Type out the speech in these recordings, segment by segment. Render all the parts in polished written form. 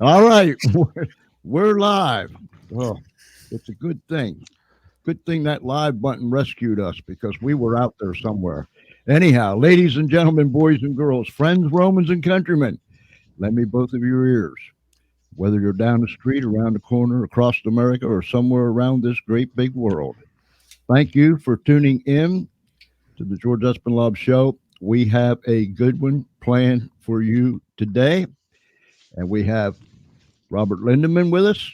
All right, we're live. Oh, it's a good thing. Good thing that live button rescued us because we were out there somewhere. Anyhow, ladies and gentlemen, boys and girls, friends, Romans, and countrymen, lend me both of your ears. Whether you're down the street, around the corner, across America, or somewhere around this great big world, thank you for tuning in to the George Espenlaub Show. We have a good one planned for you today, and we have Robert Lindemann with us.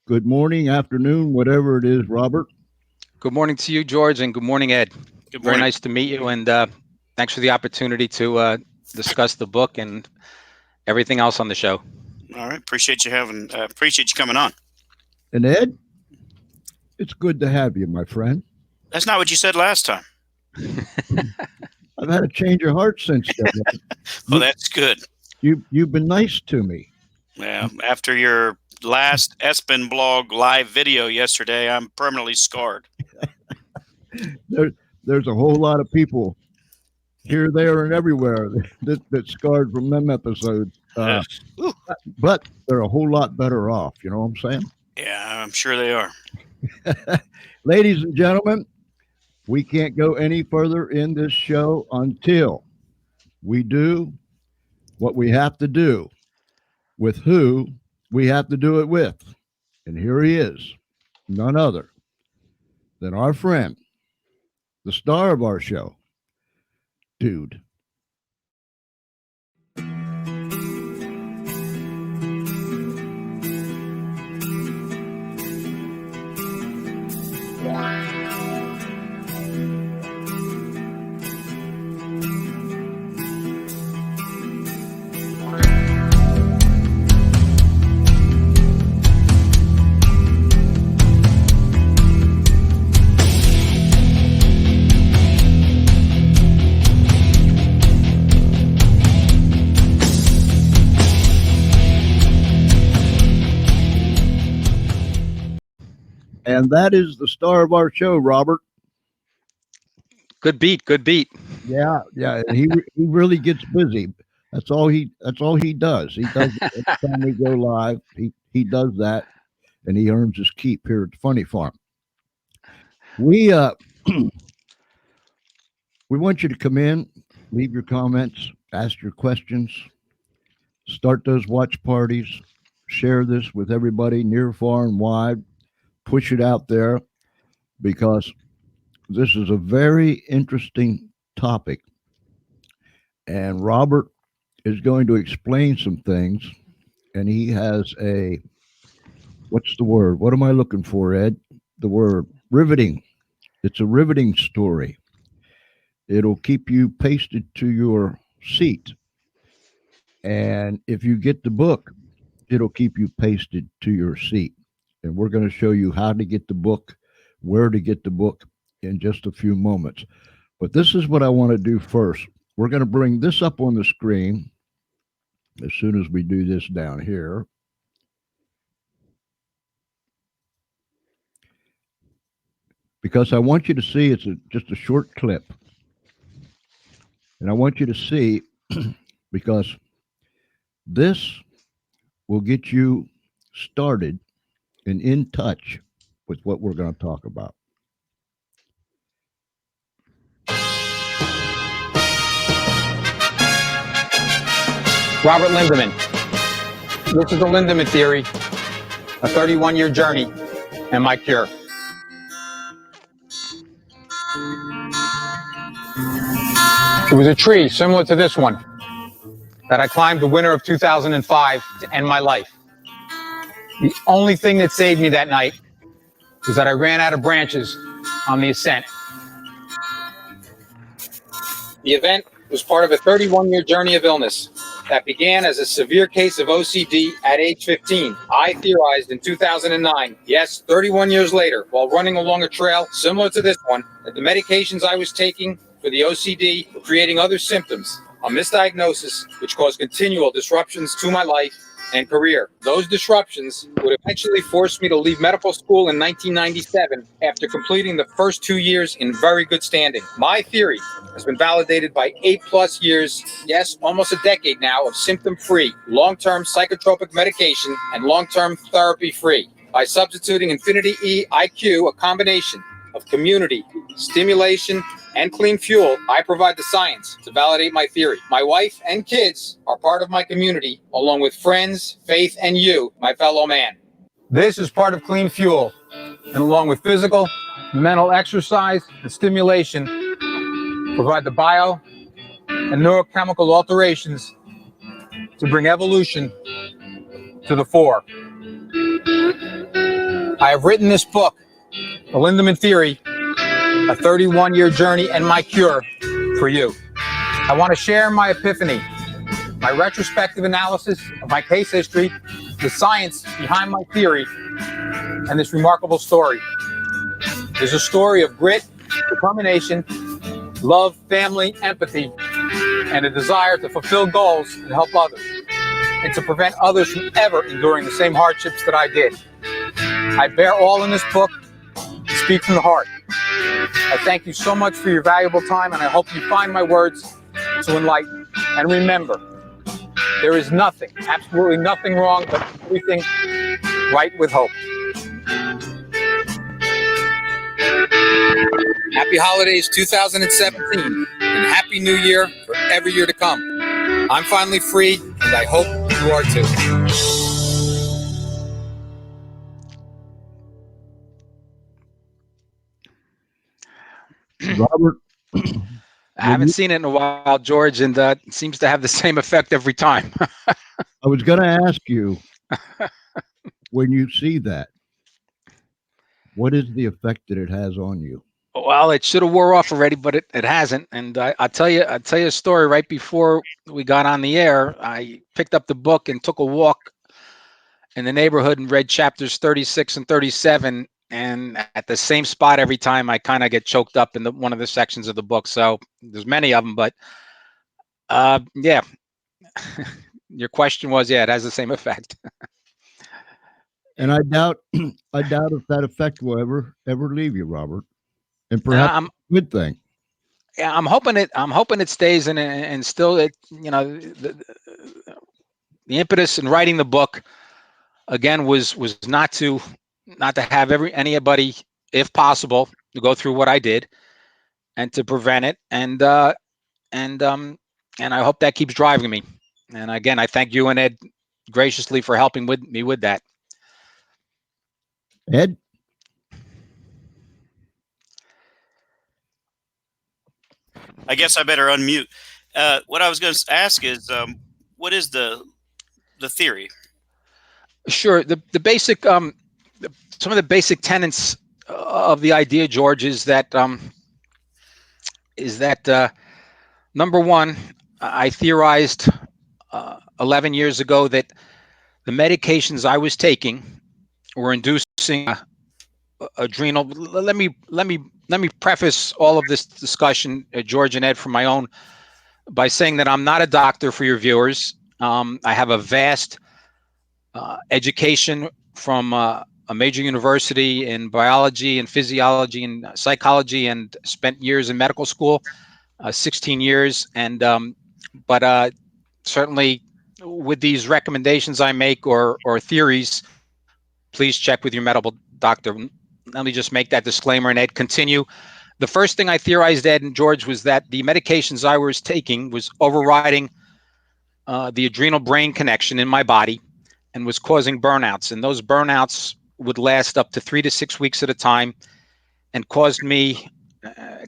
Good morning, afternoon, whatever it is, Robert. Good morning to you, George, and good morning, Ed. Good Very morning. nice to meet you, and thanks for the opportunity to discuss the book and everything else on the show. All right. Appreciate you coming on. And Ed, it's good to have you, my friend. That's not what you said last time. I've had a change of heart since then. Well, that's good. You've been nice to me. Yeah. After your last Espenblog live video yesterday, I'm permanently scarred. There's a whole lot of people here, there, and everywhere that scarred from them episodes. But they're a whole lot better off. You know what I'm saying? Yeah, I'm sure they are. Ladies and gentlemen, we can't go any further in this show until we do what we have to do with who we have to do it with. And here he is, none other than our friend, the star of our show, Dude. And that is the star of our show, Robert. Good beat, good beat. Yeah. He really gets busy. That's all he does. He does it every time we go live. He does that, and he earns his keep here at the Funny Farm. We we want you to come in, leave your comments, ask your questions, start those watch parties, share this with everybody near, far, and wide. Push it out there because this is a very interesting topic. And Robert is going to explain some things. And he has what's the word? What am I looking for, Ed? The word riveting. It's a riveting story. It'll keep you pasted to your seat. And if you get the book, it'll keep you pasted to your seat. And we're going to show you how to get the book, where to get the book in just a few moments. But this is what I want to do first. We're going to bring this up on the screen as soon as we do this down here. Because I want you to see it's just a short clip. And I want you to see because this will get you started and in touch with what we're going to talk about. Robert Lindemann. This is the Lindemann Theory, a 31-year journey, and my cure. It was a tree similar to this one that I climbed the winter of 2005 to end my life. The only thing that saved me that night was that I ran out of branches on the ascent. The event was part of a 31-year journey of illness that began as a severe case of OCD at age 15. I theorized in 2009, yes, 31 years later, while running along a trail similar to this one, that the medications I was taking for the OCD were creating other symptoms, a misdiagnosis which caused continual disruptions to my life and career. Those disruptions would eventually force me to leave medical school in 1997 after completing the first 2 years in very good standing. My theory has been validated by 8+ years, yes, almost a decade now, of symptom-free, long-term psychotropic medication and long-term therapy-free. By substituting Infinity E IQ, a combination of community, stimulation, and clean fuel, I provide the science to validate my theory. My wife and kids are part of my community, along with friends, faith, and you, my fellow man. This is part of clean fuel, and along with physical, mental exercise, and stimulation, provide the bio and neurochemical alterations to bring evolution to the fore. I have written this book, The Lindemann Theory, a 31-year journey and my cure for you. I want to share my epiphany, my retrospective analysis of my case history, the science behind my theory, and this remarkable story. There's a story of grit, determination, love, family, empathy, and a desire to fulfill goals and help others, and to prevent others from ever enduring the same hardships that I did. I bear all in this book and speak from the heart. I thank you so much for your valuable time, and I hope you find my words to enlighten. And remember, there is nothing, absolutely nothing wrong, but everything right with hope. Happy holidays 2017, and Happy New Year for every year to come. I'm finally free, and I hope you are too. Robert, I haven't seen it in a while, George, and it seems to have the same effect every time. I was going to ask you, when you see that, what is the effect that it has on you? Well, it should have wore off already, but it hasn't. And I'll tell you a story. Right before we got on the air, I picked up the book and took a walk in the neighborhood and read chapters 36 and 37. And at the same spot every time, I kind of get choked up in one of the sections of the book. So there's many of them, but yeah. Your question was, yeah, it has the same effect. And I doubt if that effect will ever leave you, Robert. And perhaps a good thing. Yeah, I'm hoping it stays, and still, it, the impetus in writing the book again was not to have anybody, if possible, to go through what I did, and to prevent it, and I hope that keeps driving me. And again, I thank you and Ed graciously for helping me with that. Ed? I guess I better unmute. What I was going to ask is, what is the theory? Sure. The basic some of the basic tenets of the idea, George, is that number one, I theorized 11 years ago that the medications I was taking were inducing adrenal. Let me preface all of this discussion, George and Ed, from my own, by saying that I'm not a doctor for your viewers. I have a vast education from a major university in biology and physiology and psychology, and spent years in medical school, 16 years. And but certainly with these recommendations I make or theories, please check with your medical doctor. Let me just make that disclaimer, and Ed, continue. The first thing I theorized, Ed and George, was that the medications I was taking was overriding the adrenal brain connection in my body and was causing burnouts. And those burnouts would last up to 3 to 6 weeks at a time and caused me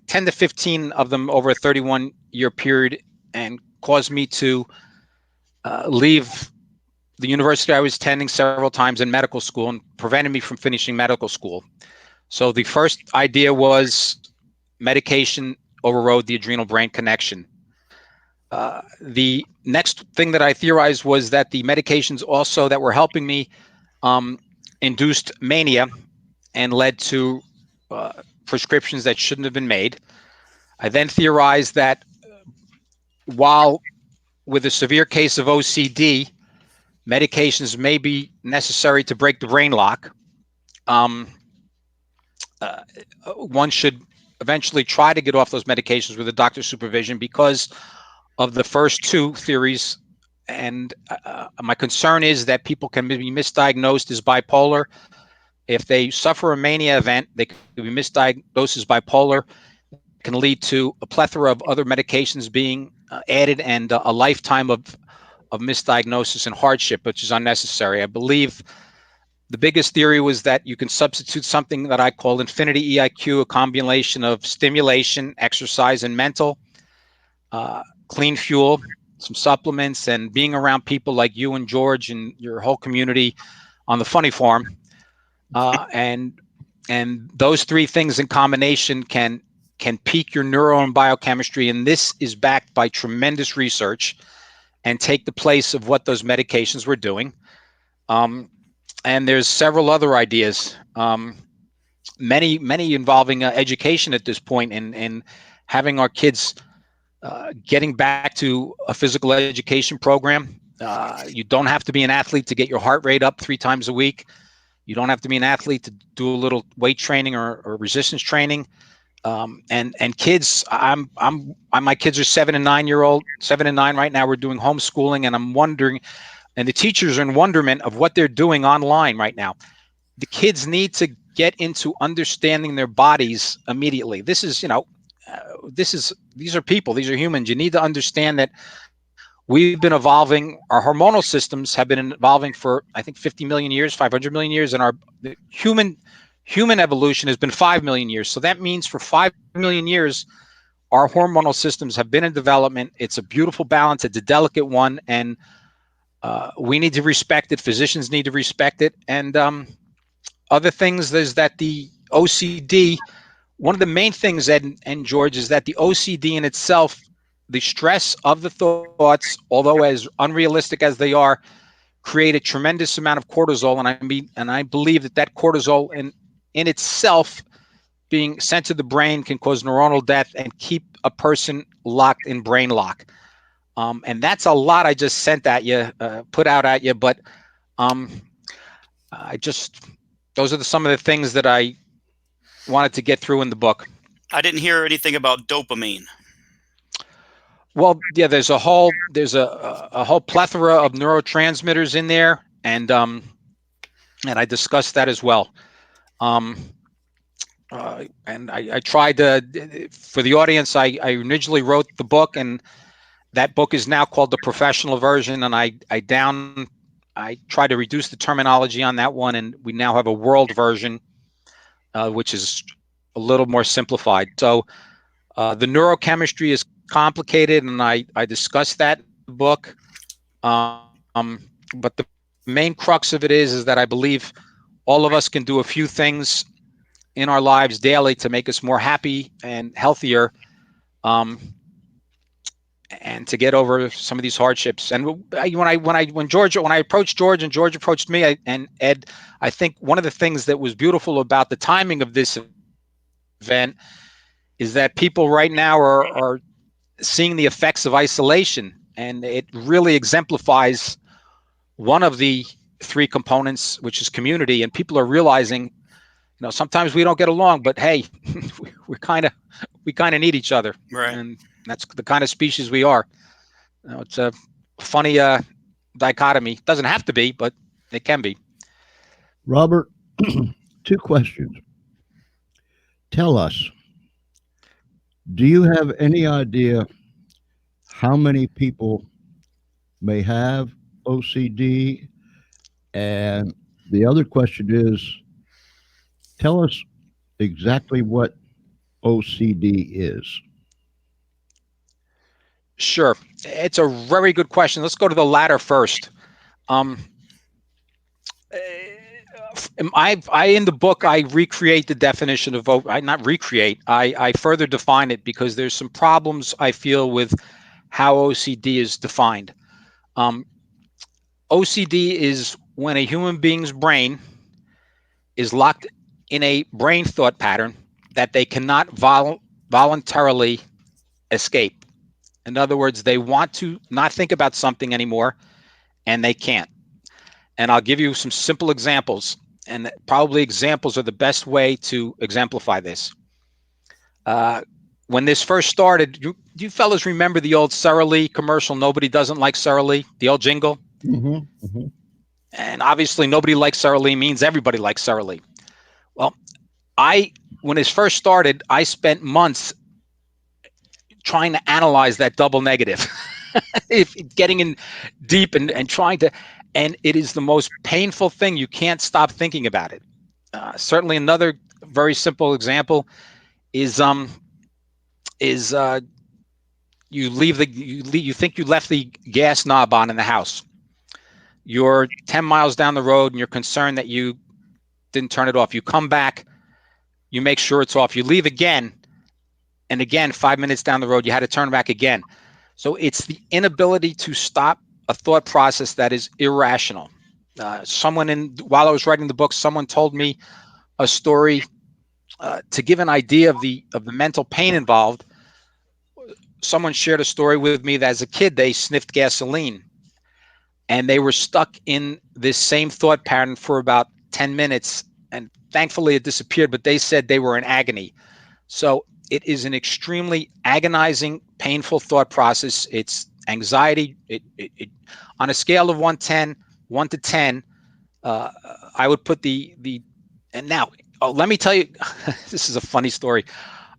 10 to 15 of them over a 31-year period, and caused me to leave the university I was attending several times in medical school, and prevented me from finishing medical school. So the first idea was medication overrode the adrenal brain connection. The next thing that I theorized was that the medications also that were helping me induced mania and led to prescriptions that shouldn't have been made. I then theorized that while with a severe case of OCD, medications may be necessary to break the brain lock. One should eventually try to get off those medications with a doctor's supervision because of the first two theories. And my concern is that people can be misdiagnosed as bipolar. If they suffer a mania event, they could be misdiagnosed as bipolar. It can lead to a plethora of other medications being added and a lifetime of misdiagnosis and hardship, which is unnecessary. I believe the biggest theory was that you can substitute something that I call infinity EIQ, a combination of stimulation, exercise, and mental, clean fuel, some supplements, and being around people like you and George and your whole community on the Funny Farm. And those three things in combination can peak your neuro and biochemistry. And this is backed by tremendous research and take the place of what those medications were doing. And there's several other ideas, many involving education at this point, and having our kids getting back to a physical education program. You don't have to be an athlete to get your heart rate up 3 times a week. You don't have to be an athlete to do a little weight training or resistance training. And kids, my kids are 7 and 9 right now. We're doing homeschooling, and I'm wondering, and the teachers are in wonderment of what they're doing online right now. The kids need to get into understanding their bodies immediately. This is, these are people, these are humans. You need to understand that we've been evolving. Our hormonal systems have been evolving for, I think, 50 million years, 500 million years, and our human evolution has been 5 million years. So that means for 5 million years, our hormonal systems have been in development. It's a beautiful balance. It's a delicate one, and we need to respect it. Physicians need to respect it. And other things is that the OCD, one of the main things, Ed and George, is that the OCD in itself, the stress of the thoughts, although as unrealistic as they are, create a tremendous amount of cortisol. And I believe that cortisol in itself being sent to the brain can cause neuronal death and keep a person locked in brain lock. And that's a lot I just sent at you, put out at you, but those are some of the things that I wanted to get through in the book. I didn't hear anything about dopamine. Well, yeah, there's a whole plethora of neurotransmitters in there, and I discussed that as well. And I tried to, for the audience, I originally wrote the book, and that book is now called the professional version, and I tried to reduce the terminology on that one, and we now have a world version, which is a little more simplified. So the neurochemistry is complicated, and I discussed that in the book. But the main crux of it is that I believe all of us can do a few things in our lives daily to make us more happy and healthier, and to get over some of these hardships. And when I approached George and George approached me, and Ed, I think one of the things that was beautiful about the timing of this event is that people right now are seeing the effects of isolation, and it really exemplifies one of the 3 components, which is community. And people are realizing, sometimes we don't get along, but hey, we kind of need each other, right? And that's the kind of species we are. It's a funny dichotomy. It doesn't have to be, but it can be. Robert, 2 questions. Tell us, do you have any idea how many people may have OCD? And the other question is, tell us exactly what OCD is. Sure. It's a very good question. Let's go to the latter first. In the book, I recreate the definition of, I further define it, because there's some problems I feel with how OCD is defined. OCD is when a human being's brain is locked in a brain thought pattern that they cannot voluntarily escape. In other words, they want to not think about something anymore, and they can't. and I'll give you some simple examples. And probably examples are the best way to exemplify this. When this first started, you fellas remember the old Sara Lee commercial, "Nobody doesn't like Sara Lee," the old jingle? And obviously nobody likes Sara Lee means everybody likes Sara Lee. Well, when this first started, I spent months trying to analyze that double negative, getting in deep and trying to, and it is the most painful thing. You can't stop thinking about it. Certainly another very simple example is you think you left the gas knob on in the house. You're 10 miles down the road and you're concerned that you didn't turn it off. You come back, you make sure it's off. You leave again, and again, 5 minutes down the road, you had to turn back again. So it's the inability to stop a thought process that is irrational. While I was writing the book, someone told me a story to give an idea of the mental pain involved. Someone shared a story with me that as a kid, they sniffed gasoline and they were stuck in this same thought pattern for about 10 minutes. And thankfully it disappeared, but they said they were in agony. So it is an extremely agonizing, painful thought process. It's anxiety. On a scale of 1 to 10, I would put and now, let me tell you, this is a funny story.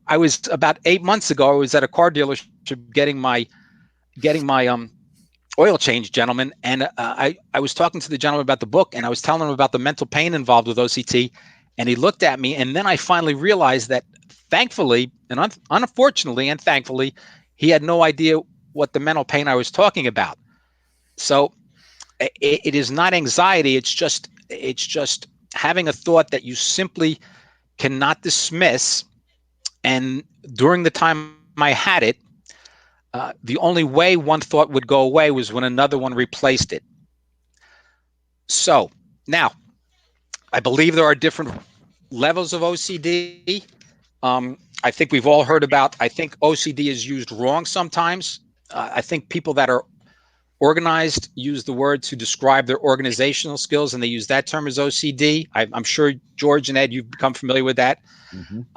I was about 8 months ago, I was at a car dealership getting my oil change, gentlemen. And I was talking to the gentleman about the book, and I was telling him about the mental pain involved with OCT. And he looked at me, and then I finally realized that thankfully, and unfortunately and thankfully, he had no idea what the mental pain I was talking about. So it is not anxiety. It's just having a thought that you simply cannot dismiss. And during the time I had it, the only way one thought would go away was when another one replaced it. So now, I believe there are different levels of OCD. I think we've all heard about, I think OCD is used wrong sometimes. I think people that are organized use the word to describe their organizational skills, and they use that term as OCD. I'm sure George and Ed, you've become familiar with that.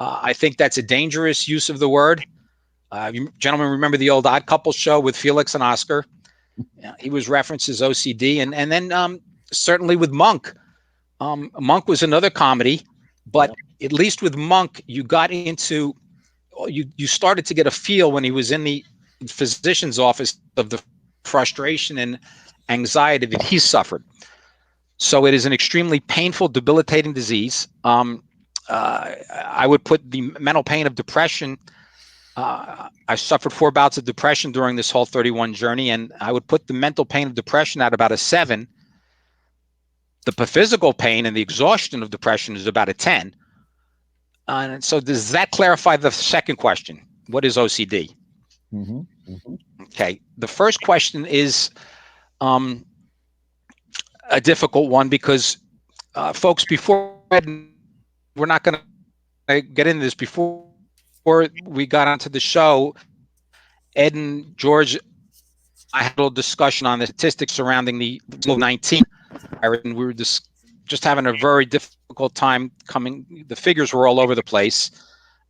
I think that's a dangerous use of the word. You gentlemen remember the old Odd Couple show with Felix and Oscar? He was referenced as OCD, and then certainly with Monk. Monk was another comedy, but at least with Monk, you got into, you started to get a feel when he was in the physician's office of the frustration and anxiety that he suffered. So it is an extremely painful, debilitating disease. I would put the mental pain of depression. I suffered 4 bouts of depression during this whole 31 journey, and I would put the mental pain of depression at about a 7. The physical pain and the exhaustion of depression is about a 10. And so does that clarify the second question? What is OCD? Okay. The first question is a difficult one because, folks, before we're not going to get into this. Before we got onto the show, Ed and George, I had a little discussion on the statistics surrounding the COVID-19, and we were just having a very difficult time the figures were all over the place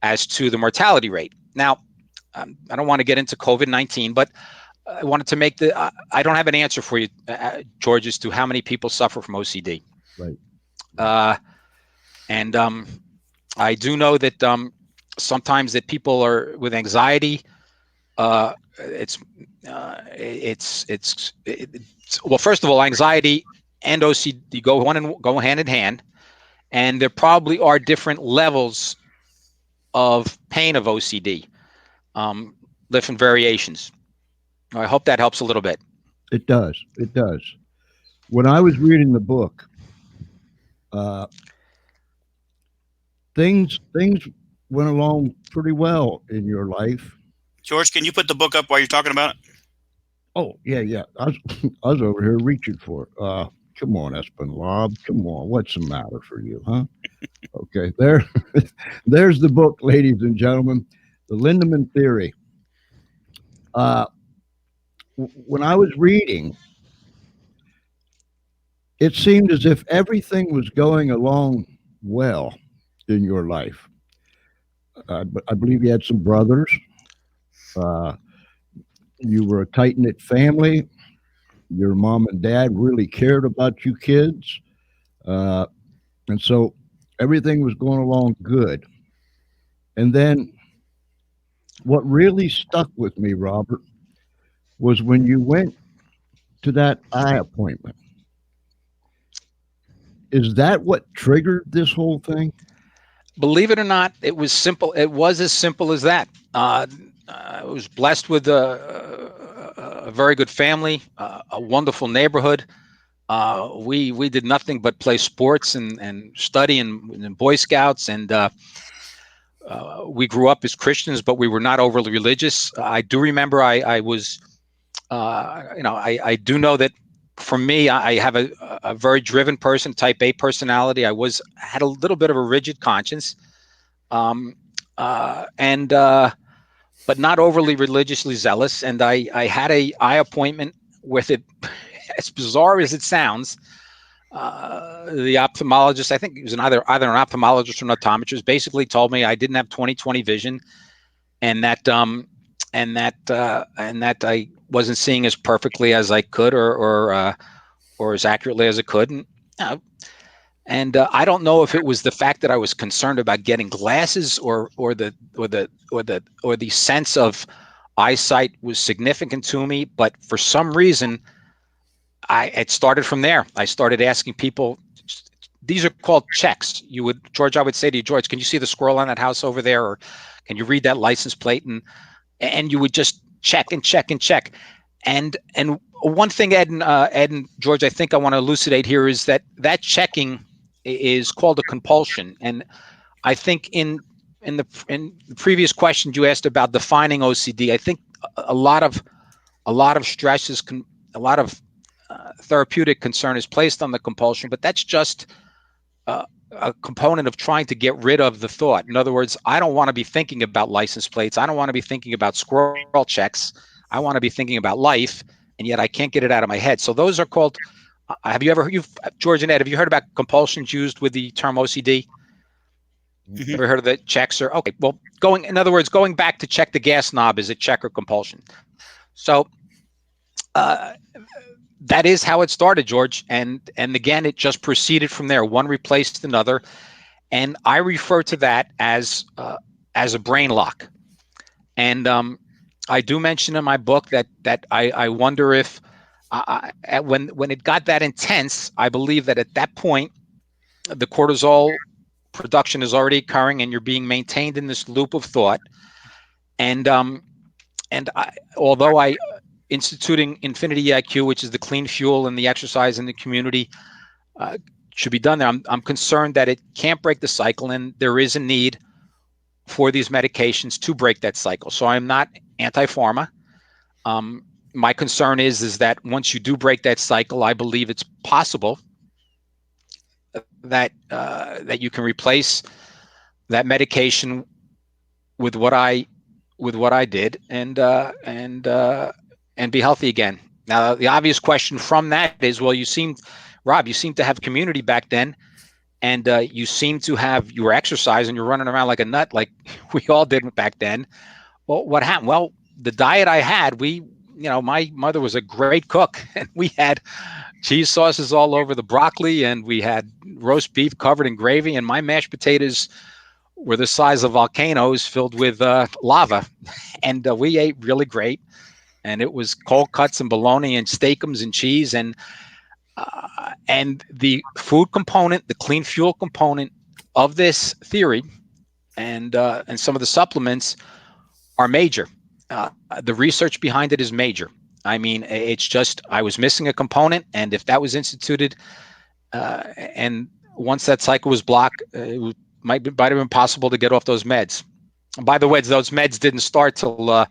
as to the mortality rate. Now, I don't want to get into COVID-19, but I wanted to make I don't have an answer for you, George, as to how many people suffer from OCD. Right. And I do know that sometimes that people are with anxiety. Well, first of all, anxiety and OCD go hand in hand, and there probably are different levels of pain of OCD, different variations. I hope that helps a little bit. It does. It does. When I was reading the book, things went along pretty well in your life. George, can you put the book up while you're talking about it? Oh, yeah. I was over here reaching for it. Come on, Espenlaub. Come on. What's the matter for you, huh? Okay, there's the book, ladies and gentlemen, The Lindemann Theory. When I was reading, it seemed as if everything was going along well in your life. I believe you had some brothers. Uh, you were a tight knit family. Your mom and dad really cared about you kids. Uh, and so everything was going along good. And then what really stuck with me, Robert, was when you went to that eye appointment. Is that what triggered this whole thing? Believe it or not, it was simple. It was as simple as that. I was blessed with a very good family, a wonderful neighborhood. We did nothing but play sports and study in Boy Scouts, and we grew up as Christians, but we were not overly religious. I do remember I was, I do know that for me, I have a very driven person, type A personality. Had a little bit of a rigid conscience, and but not overly religiously zealous. And I had a eye appointment with it. As bizarre as it sounds, the ophthalmologist, I think it was either an ophthalmologist or an optometrist, basically told me I didn't have 20/20 vision, and that I wasn't seeing as perfectly as I could, or as accurately as I could. And I don't know if it was the fact that I was concerned about getting glasses, or the sense of eyesight was significant to me. But for some reason, it started from there. I started asking people. These are called checks. George, I would say to you, George, can you see the squirrel on that house over there, or can you read that license plate? And you would just check and check and check. And one thing, Ed and George, I think I want to elucidate here is that checking is called a compulsion. And I think in the previous question you asked about defining OCD, I think a lot of stress is a lot of therapeutic concern is placed on the compulsion, but that's just a component of trying to get rid of the thought. In other words, I don't want to be thinking about license plates. I don't want to be thinking about squirrel checks. I want to be thinking about life, and yet I can't get it out of my head. So those are called. George and Ed, have you heard about compulsions used with the term OCD? Mhm. Ever heard of the checks? Or okay, well, in other words, going back to check the gas knob is a check or compulsion. So that is how it started, George, and again, it just proceeded from there. One replaced another, and I refer to that as a brain lock. And I do mention in my book that I wonder if when it got that intense, I believe that at that point the cortisol production is already occurring, and you're being maintained in this loop of thought. And although I instituting Infinity IQ, which is the clean fuel and the exercise in the community, should be done there. I'm concerned that it can't break the cycle, and there is a need for these medications to break that cycle. So I'm not anti-pharma. My concern is that once you do break that cycle, I believe it's possible that you can replace that medication with what I did, and be healthy again. Now, the obvious question from that is, well, Rob, you seem to have community back then, and you were exercising, you're running around like a nut, like we all did back then. Well, what happened? Well, the diet I had, my mother was a great cook, and we had cheese sauces all over the broccoli, and we had roast beef covered in gravy, and my mashed potatoes were the size of volcanoes filled with lava. And we ate really great. And it was cold cuts and bologna and steakums and cheese. And the food component, the clean fuel component of this theory, and some of the supplements are major. The research behind it is major. I mean, it's just I was missing a component, and if that was instituted, and once that cycle was blocked, it might have been possible to get off those meds. By the way, those meds didn't start till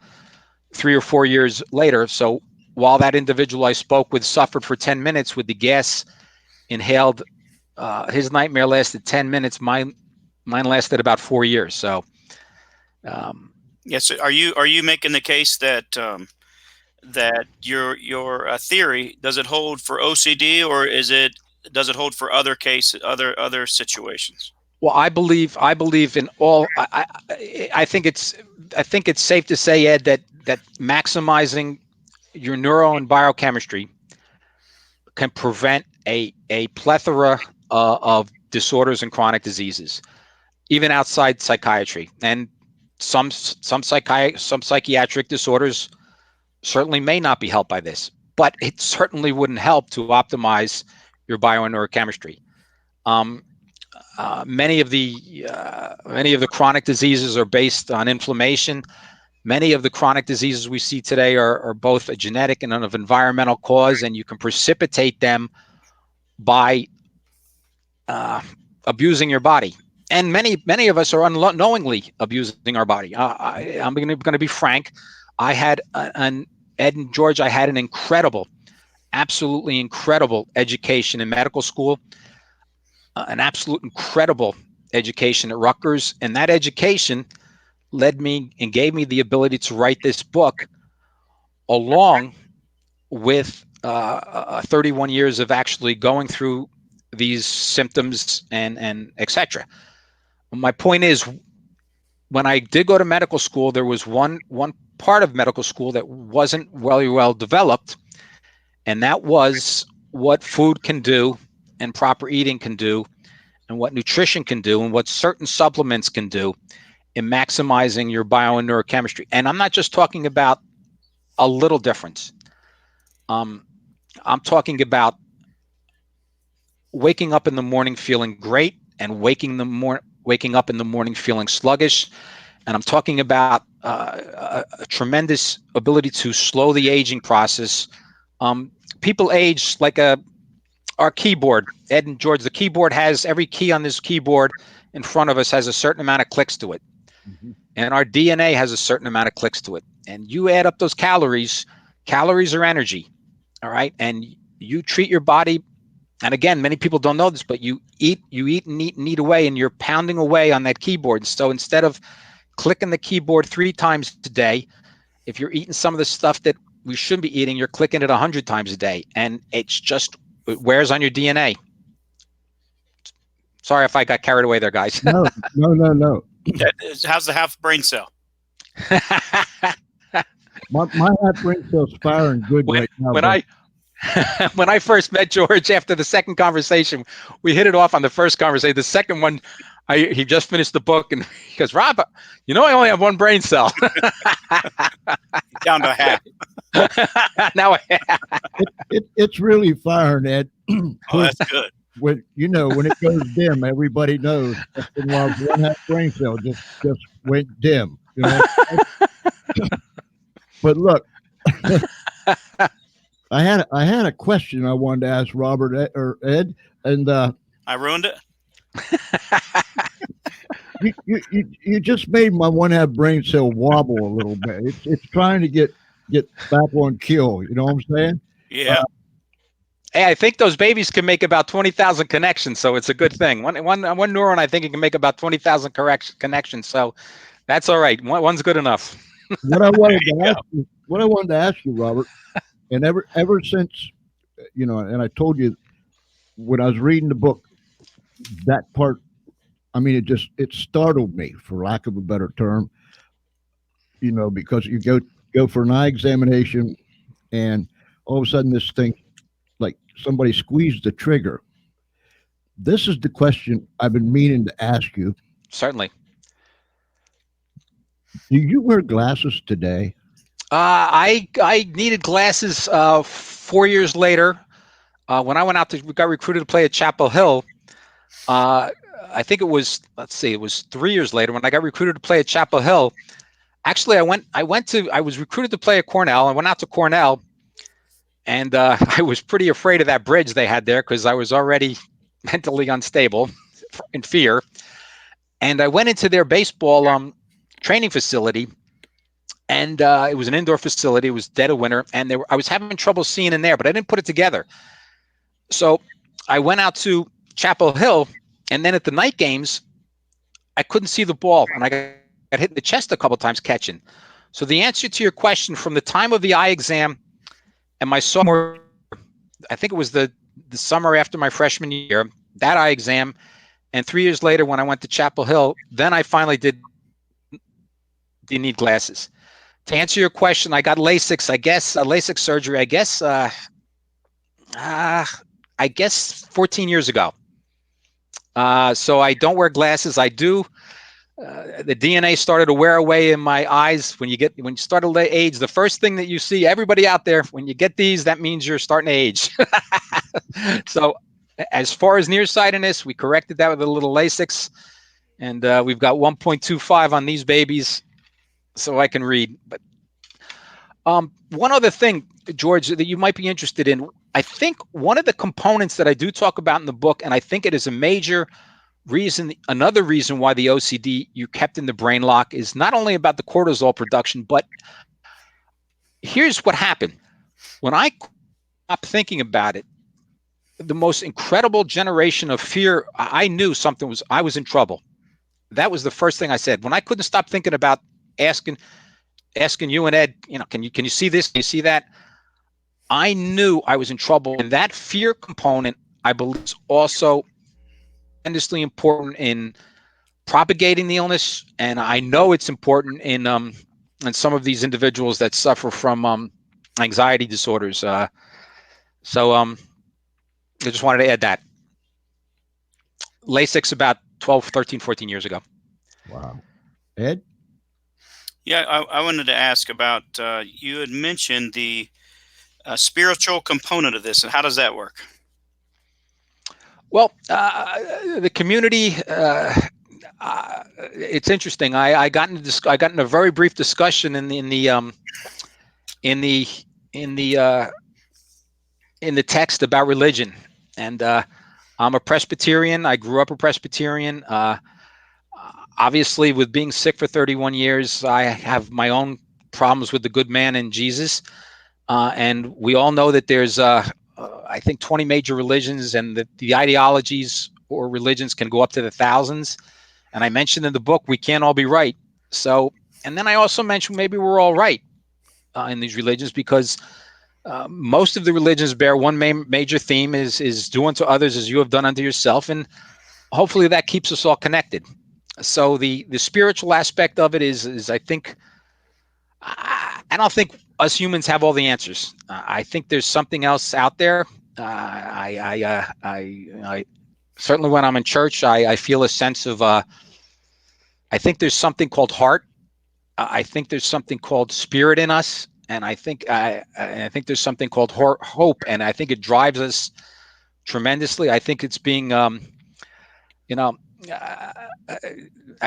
3 or 4 years later. So while that individual I spoke with suffered for 10 minutes with the gas inhaled, his nightmare lasted 10 minutes. Mine lasted about 4 years. So, yes. Are you making the case that that your theory, does it hold for OCD, or is it does it hold for other cases, other situations? Well, I believe in all. I think it's safe to say, Ed, that maximizing your neuro and biochemistry can prevent a plethora of disorders and chronic diseases, even outside psychiatry. And some psychiatric disorders certainly may not be helped by this, but it certainly wouldn't help to optimize your bio and neurochemistry. Many of the chronic diseases are based on inflammation. Many of the chronic diseases we see today are both a genetic and of environmental cause, and you can precipitate them by abusing your body. And many of us are unknowingly abusing our body. I'm going to be frank. I had Ed and George, I had an incredible, absolutely incredible education in medical school, an absolute incredible education at Rutgers. And that education led me and gave me the ability to write this book, along with 31 years of actually going through these symptoms and etc. My point is, when I did go to medical school, there was one part of medical school that wasn't well developed, and that was what food can do and proper eating can do, and what nutrition can do, and what certain supplements can do in maximizing your bio and neurochemistry. And I'm not just talking about a little difference. I'm talking about waking up in the morning feeling great and waking up in the morning feeling sluggish. And I'm talking about a tremendous ability to slow the aging process. People age like our keyboard. Ed and George, the keyboard has, every key on this keyboard in front of us has a certain amount of clicks to it. Mm-hmm. And our DNA has a certain amount of clicks to it. And you add up those calories. Calories are energy. All right. And you treat your body. And again, many people don't know this, but you eat and eat away, and you're pounding away on that keyboard. So instead of clicking the keyboard 3 times a day, if you're eating some of the stuff that we shouldn't be eating, you're clicking it 100 times a day. And it wears on your DNA. Sorry if I got carried away there, guys. No. How's the half brain cell? my half brain cell's firing good right now. When I first met George, after the second conversation, we hit it off on the first conversation. The second one, he just finished the book, and he goes, "Rob, I only have 1 brain cell." Down to half. Now it's really firing, Ed. Oh, that's good. When it goes dim, everybody knows Espenlaub's 1 half brain cell just went dim. But look. I had a question I wanted to ask Robert or Ed, and I ruined it. you just made my 1 half brain cell wobble a little bit. It's trying to get back on kill. You know what I'm saying? Yeah. Hey, I think those babies can make about 20,000 connections, so it's a good thing. One neuron, I think it can make about 20,000 connections, so that's all right. One's good enough. What I wanted to ask you, Robert. And ever since, and I told you when I was reading the book, that part, I mean, it startled me, for lack of a better term, because you go for an eye examination, and all of a sudden this thing, like somebody squeezed the trigger. This is the question I've been meaning to ask you. Certainly. Do you wear glasses today? I needed glasses 4 years later when I went out got recruited to play at Chapel Hill. I think it was 3 years later when I got recruited to play at Chapel Hill. Actually, I was recruited to play at Cornell. I went out to Cornell, and I was pretty afraid of that bridge they had there because I was already mentally unstable in fear. And I went into their baseball training facility. And it was an indoor facility. It was dead of winter, and I was having trouble seeing in there, but I didn't put it together. So I went out to Chapel Hill, and then at the night games, I couldn't see the ball, and I got hit in the chest a couple times catching. So the answer to your question, from the time of the eye exam and my sophomore, I think it was the the summer after my freshman year, that eye exam, and 3 years later when I went to Chapel Hill, then I finally did you need glasses. To answer your question, I got LASIK, I guess, LASIK surgery, I guess 14 years ago. So I don't wear glasses. I do. The DNA started to wear away in my eyes. When you start to age, the first thing that you see, everybody out there, when you get these, that means you're starting to age. So as far as nearsightedness, we corrected that with a little LASIK, and we've got 1.25 on these babies, so I can read. But one other thing, George, that you might be interested in, I think one of the components that I do talk about in the book, and I think it is a major reason, another reason why the OCD you kept in the brain lock is not only about the cortisol production, but here's what happened. When I stopped thinking about it, the most incredible generation of fear, I knew I was in trouble. That was the first thing I said. When I couldn't stop thinking about asking you and Ed, can you see this? Can you see that? I knew I was in trouble. And that fear component, I believe, is also tremendously important in propagating the illness. And I know it's important in some of these individuals that suffer from anxiety disorders. So I just wanted to add that. LASIK's about 12, 13, 14 years ago. Wow. Ed? Yeah, I wanted to ask about, you had mentioned the spiritual component of this, and how does that work? Well, the community, it's interesting. I got in a very brief discussion in the text about religion, and I'm a Presbyterian. I grew up a Presbyterian. Obviously, with being sick for 31 years, I have my own problems with the good man in Jesus. And we all know that there's, I think, 20 major religions, and the ideologies or religions can go up to the thousands. And I mentioned in the book, we can't all be right. So, and then I also mentioned maybe we're all right in these religions, because most of the religions bear one major theme is do unto others as you have done unto yourself. And hopefully that keeps us all connected. So the spiritual aspect of it is I think, I don't think us humans have all the answers. I think there's something else out there. I certainly when I'm in church, I feel a sense of, I think there's something called heart. I think there's something called spirit in us. And I think there's something called hope. And I think it drives us tremendously. I think it's being, I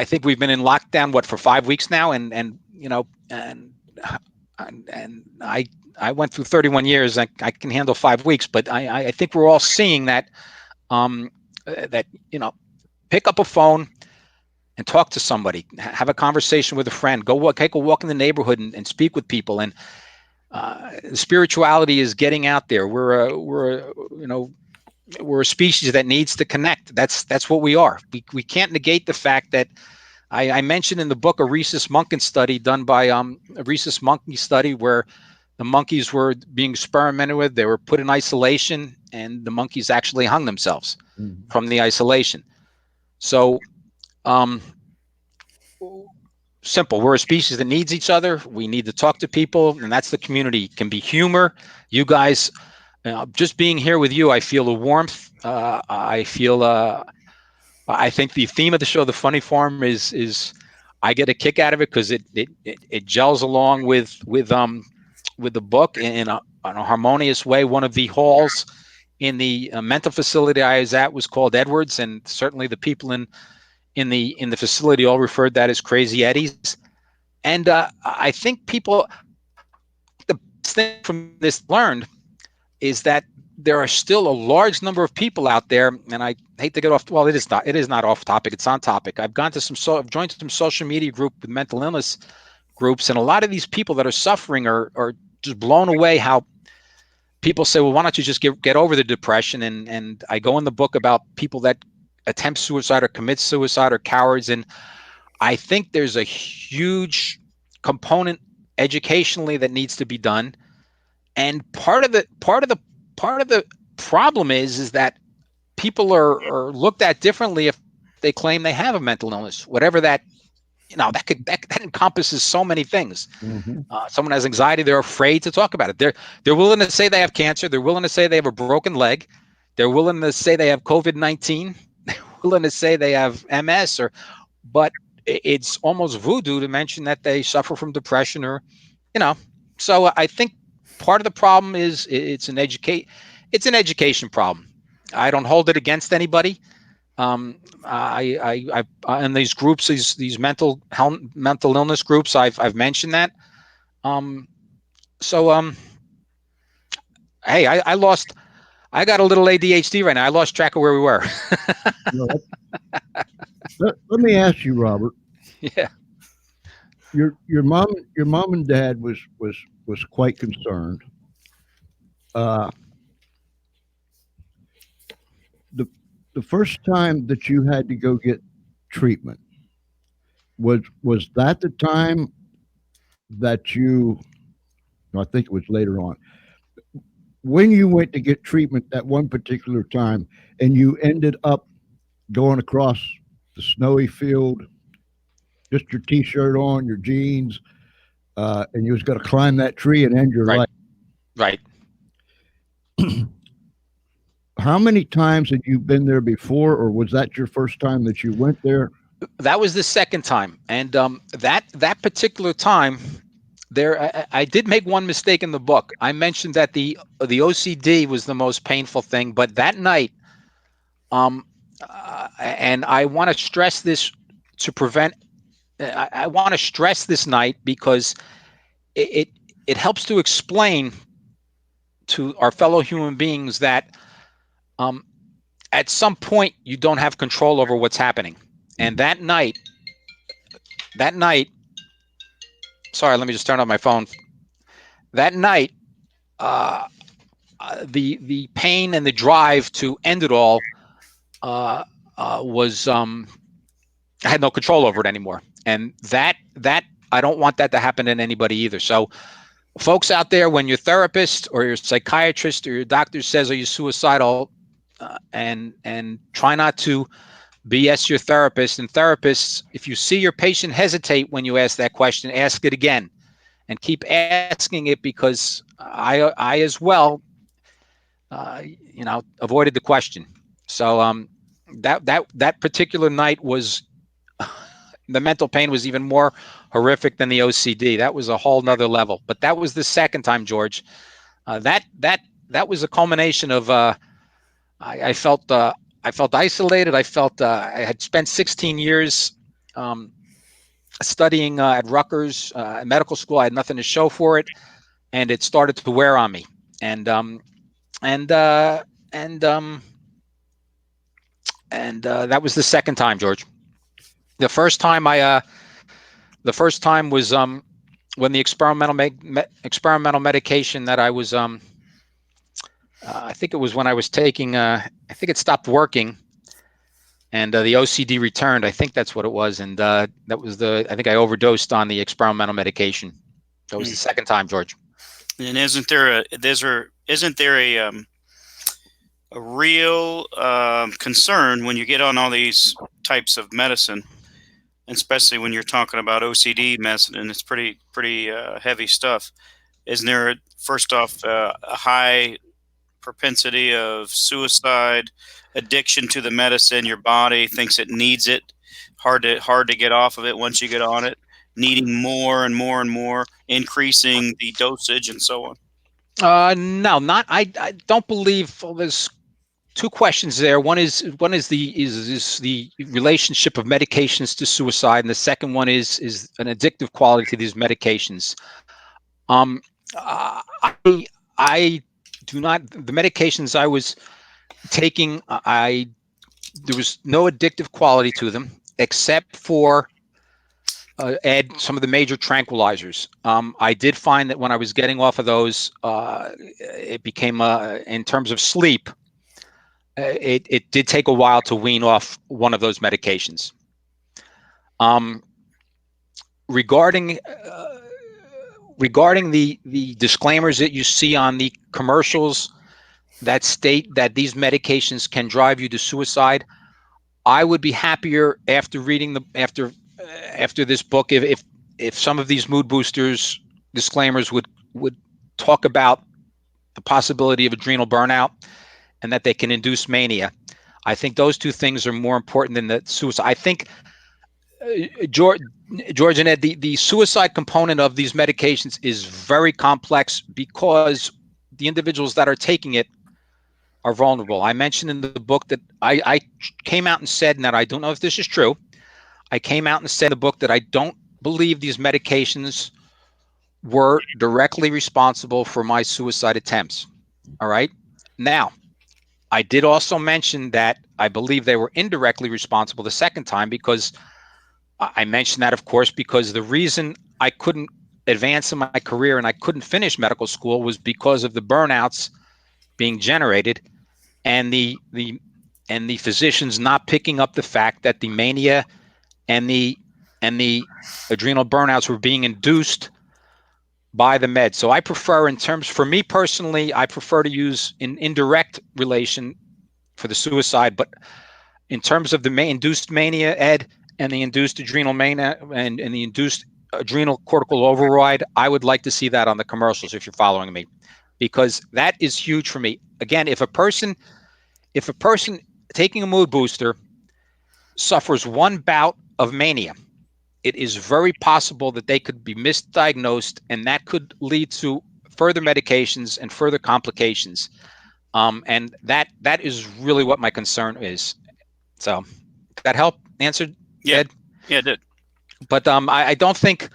think we've been in lockdown, for 5 weeks now. And I went through 31 years. I can handle 5 weeks, but I think we're all seeing that, pick up a phone and talk to somebody, have a conversation with a friend, take a walk in the neighborhood and speak with people. And spirituality is getting out there. We're a species that needs to connect. That's what we are. We can't negate the fact that I mentioned in the book a rhesus monkey study done by a rhesus monkey study where the monkeys were being experimented with. They were put in isolation, and the monkeys actually hung themselves from the isolation. So simple. We're a species that needs each other. We need to talk to people, and that's the community. It can be humor. You guys, just being here with you, I feel a warmth. I feel. I think the theme of the show, the funny farm, is I get a kick out of it because it gels along with the book in a harmonious way. One of the halls in the mental facility I was at was called Edwards, and certainly the people in the facility all referred that as Crazy Eddies. And I think the best thing from this learned is that there are still a large number of people out there, and I hate to get off. Well, it is not off topic. It's on topic. I've joined some social media group with mental illness groups, and a lot of these people that are suffering are just blown away how people say, well, why don't you just get over the depression? And I go in the book about people that attempt suicide or commit suicide or cowards. And I think there's a huge component educationally that needs to be done. And part of the problem is that people are looked at differently if they claim they have a mental illness, whatever that, that encompasses so many things. Mhm. Someone has anxiety, they're afraid to talk about it. They're willing to say they have cancer. They're willing to say they have a broken leg. They're willing to say they have COVID-19. They're willing to say they have MS, but it's almost voodoo to mention that they suffer from depression So I think part of the problem is it's an education problem. I don't hold it against anybody. I in these groups, these mental illness groups, I've mentioned that. Hey, I got a little ADHD right now. I lost track of where we were. No, let me ask you, Robert. Yeah. Your mom and dad was quite concerned. The first time that you had to go get treatment, was that the time that you? No, I think it was later on when you went to get treatment that one particular time, and you ended up going across the snowy field, just your t-shirt on, your jeans, and you was going to climb that tree and end your Right. life. Right. How many times had you been there before, or was that your first time that you went there? That was the second time, and that particular time, I did make one mistake in the book. I mentioned that the OCD was the most painful thing, but that night, and I want to stress this to prevent. I want to stress this night because it helps to explain to our fellow human beings that at some point you don't have control over what's happening. And that night, sorry, let me just turn on my phone. That night, the pain and the drive to end it all was I had no control over it anymore. And that I don't want that to happen to anybody either. So folks out there, when your therapist or your psychiatrist or your doctor says, are you suicidal? And try not to BS your therapist. And therapists, if you see your patient hesitate when you ask that question, ask it again and keep asking it, because I as well, avoided the question. So that particular night was the mental pain was even more horrific than the OCD. That was a whole nother level. But that was the second time, George. That was a culmination of I felt isolated. I felt I had spent 16 years studying at Rutgers medical school. I had nothing to show for it, and it started to wear on me. And that was the second time, George. The first time was when the experimental medication that I was I think it was when I was taking I think it stopped working, and the OCD returned. I think that's what it was, and that was I think I overdosed on the experimental medication. That was the second time, George. And isn't there a real concern when you get on all these types of medicine, especially when you're talking about OCD medicine, and it's pretty heavy stuff? Isn't there, first off, a high propensity of suicide, addiction to the medicine? Your body thinks it needs it, hard to get off of it once you get on it, needing more and more and more, increasing the dosage and so on. No, not. I don't believe. Well, there's two questions there. One is the relationship of medications to suicide, and the second one is an addictive quality to these medications. I do not. The medications I was taking, there was no addictive quality to them, except for some of the major tranquilizers. I did find that when I was getting off of those, it became in terms of sleep. It did take a while to wean off one of those medications. Regarding the disclaimers that you see on the commercials, that state that these medications can drive you to suicide, I would be happier after reading after this book if some of these mood boosters disclaimers would talk about the possibility of adrenal burnout and that they can induce mania. I think those two things are more important than the suicide. I think George and Ed, the suicide component of these medications is very complex because the individuals that are taking it are vulnerable. I mentioned in the book that I came out and said, and that I don't know if this is true, I came out and said in the book that I don't believe these medications were directly responsible for my suicide attempts. All right. Now, I did also mention that I believe they were indirectly responsible the second time, because I mentioned that, of course, because the reason I couldn't advance in my career and I couldn't finish medical school was because of the burnouts being generated and the physicians not picking up the fact that the mania and the adrenal burnouts were being induced by the med. So I prefer, for me personally, I prefer to use an indirect relation for the suicide. But in terms of the induced mania, Ed, and the induced adrenal mania and the induced adrenal cortical override, I would like to see that on the commercials, if you're following me, because that is huge for me. Again, if a person taking a mood booster suffers one bout of mania, it is very possible that they could be misdiagnosed, and that could lead to further medications and further complications. And that is really what my concern is. So that help answered, Yeah. Ed? Yeah, it did. But I don't think,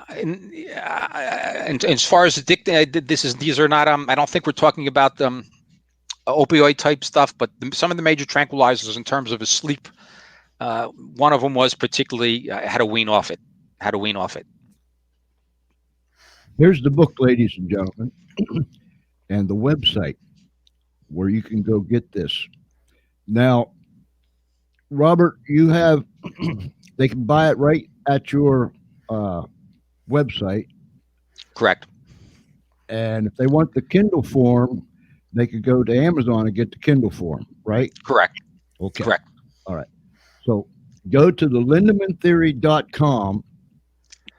and as far as these are not, I don't think we're talking about opioid type stuff, but some of the major tranquilizers in terms of a sleep, one of them was particularly how to wean off it. Here's the book, ladies and gentlemen, and the website where you can go get this. Now, Robert, you have, they can buy it right at your website. Correct. And if they want the Kindle form, they could go to Amazon and get the Kindle form, right? Correct. Okay. Correct. All right. So go to the LindemannTheory.com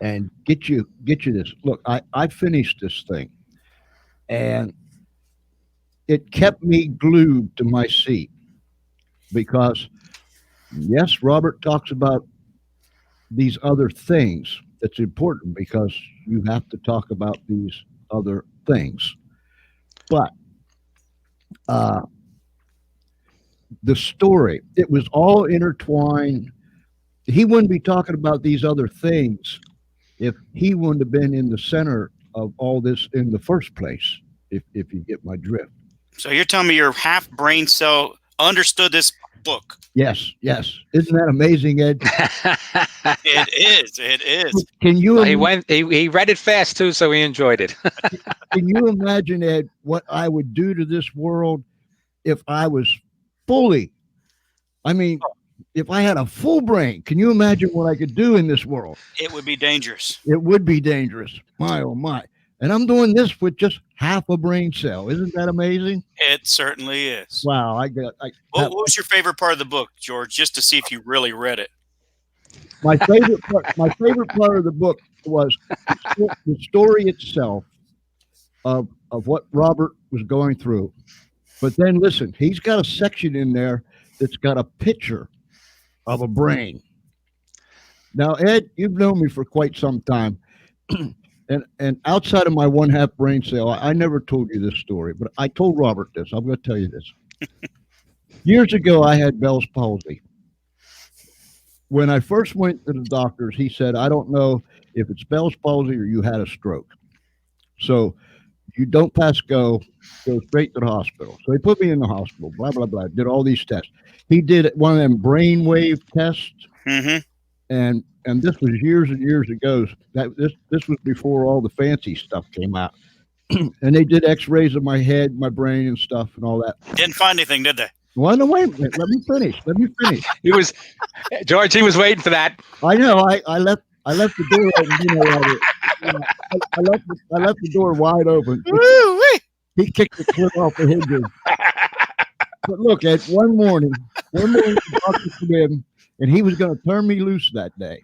and get you this. Look, I finished this thing, and it kept me glued to my seat because, yes, Robert talks about these other things. That's important because you have to talk about these other things. But the story, it was all intertwined. He wouldn't be talking about these other things if he wouldn't have been in the center of all this in the first place, if you get my drift. So you're telling me your half brain cell understood this book? Yes. Isn't that amazing, Ed? It is. Can you? He read it fast too, so he enjoyed it. Can you imagine, Ed, what I would do to this world if I was fully? I mean, if I had a full brain, can you imagine what I could do in this world? It would be dangerous. It would be dangerous. My, oh my. And I'm doing this with just half a brain cell. Isn't that amazing? It certainly is. Wow. What was your favorite part of the book, George, just to see if you really read it? My favorite part of the book was the story itself of what Robert was going through. But then listen, he's got a section in there that's got a picture of a brain. Now, Ed, you've known me for quite some time. And outside of my one half brain cell, I never told you this story, but I told Robert this. I'm going to tell you this. Years ago, I had Bell's palsy. When I first went to the doctors, he said, I don't know if it's Bell's palsy or you had a stroke. So you don't pass go straight to the hospital. So he put me in the hospital, blah, blah, blah, did all these tests. He did one of them brainwave tests. Mm-hmm. And this was years and years ago. This was before all the fancy stuff came out. And they did x-rays of my head, my brain and stuff and all that. Didn't find anything, did they? Well, no, wait a minute. Let me finish. George, he was waiting for that. I know. I left the door open. I left the door wide open. Woo-wee. He kicked it clear off the hinges. But look, Ed, one morning, the doctor came in, and he was going to turn me loose that day.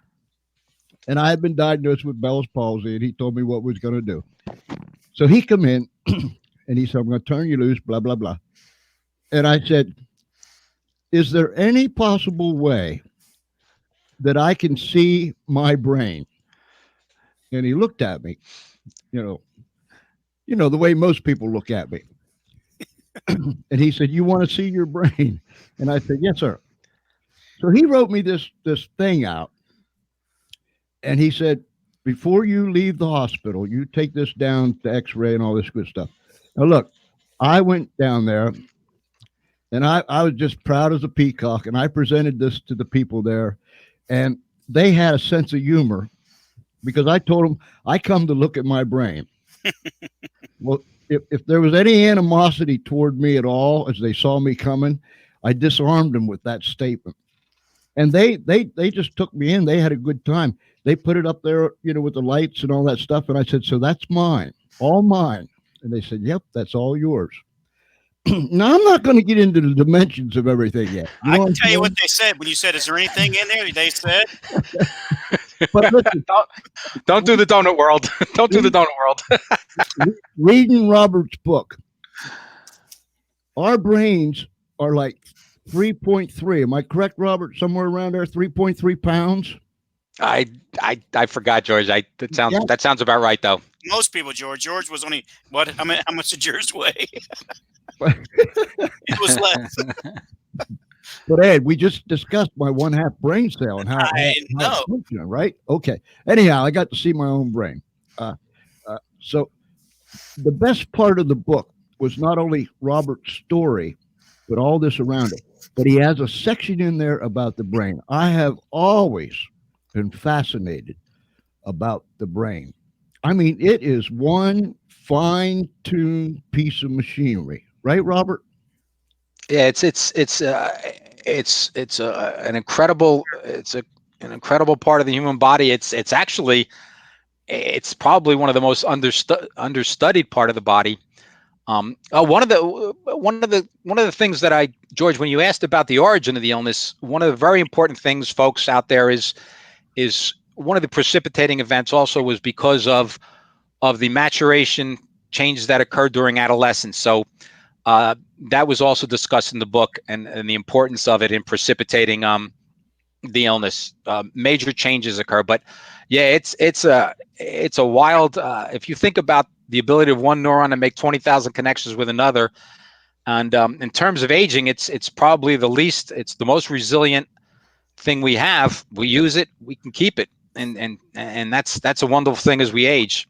And I had been diagnosed with Bell's palsy, and he told me what was going to do. So he come in, and he said, "I'm going to turn you loose, blah, blah, blah." And I said, "Is there any possible way that I can see my brain?" And he looked at me, you know, the way most people look at me. And he said, "You want to see your brain?" And I said, "Yes, sir." So he wrote me this thing out. And he said, "Before you leave the hospital, you take this down to x-ray and all this good stuff." Now, look, I went down there, and I was just proud as a peacock, and I presented this to the people there, and they had a sense of humor because I told them, I come to look at my brain. Well, if there was any animosity toward me at all as they saw me coming, I disarmed them with that statement. And they just took me in. They had a good time. They put it up there, with the lights and all that stuff. And I said, "So that's mine, all mine." And they said, "Yep, that's all yours." Now, I'm not going to get into the dimensions of everything yet. I can tell you what they said when you said, "Is there anything in there?" They said, But listen, Don't do the donut world. Don't do the donut world. reading Robert's book, our brains are like 3.3. Am I correct, Robert? Somewhere around there, 3.3 pounds. I forgot, George. That sounds about right, though. most people, George was only what? How much did yours weigh? It was less. But Ed, we just discussed my 1/2 brain cell and how it's functioning, right? Okay. Anyhow, I got to see my own brain. So the best part of the book was not only Robert's story, but all this around it. But he has a section in there about the brain. I have always been fascinated about the brain. I mean, it is one fine-tuned piece of machinery, right, Robert? Yeah, it's an incredible an incredible part of the human body. It's probably one of the most understudied part of the body. One of the things that George, when you asked about the origin of the illness, one of the very important things, folks out there, is one of the precipitating events also was because of the maturation changes that occurred during adolescence. So that was also discussed in the book, and the importance of it in precipitating the illness. Major changes occur, but yeah, it's a wild. If you think about the ability of one neuron to make 20,000 connections with another, and in terms of aging, it's probably it's the most resilient thing we have. We use it, we can keep it, and that's a wonderful thing as we age.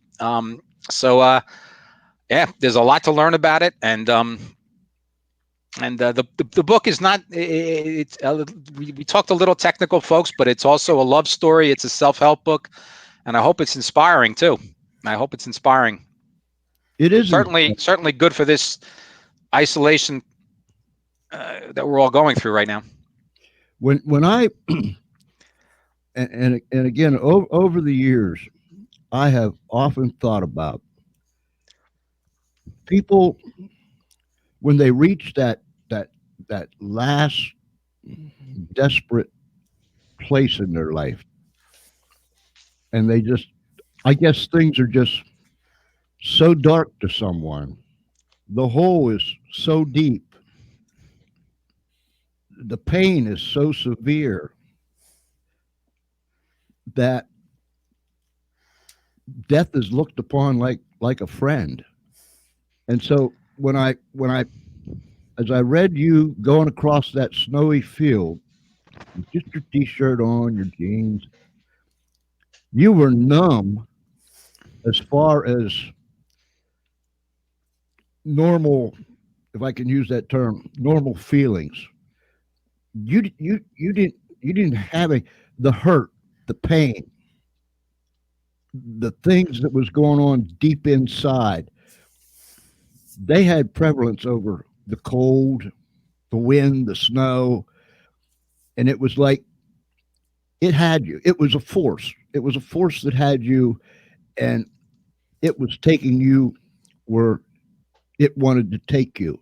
Yeah, there's a lot to learn about it, and the book is not. We talked a little technical, folks, but it's also a love story. It's a self-help book, and I hope it's inspiring too. I hope it's inspiring. It is certainly good for this isolation that we're all going through right now. When I and again over the years, I have often thought about people when they reach that last desperate place in their life, and they just, I guess things are just so dark to someone. The hole is so deep. The pain is so severe that death is looked upon like a friend. And so when I as I read you going across that snowy field with just your t-shirt on, your jeans, you were numb as far as normal, if I can use that term, normal feelings. You didn't have the hurt, the pain, the things that was going on deep inside. They had prevalence over the cold, the wind, the snow, and it was like it had you. It was a force. It was a force that had you, and it was taking you where it wanted to take you.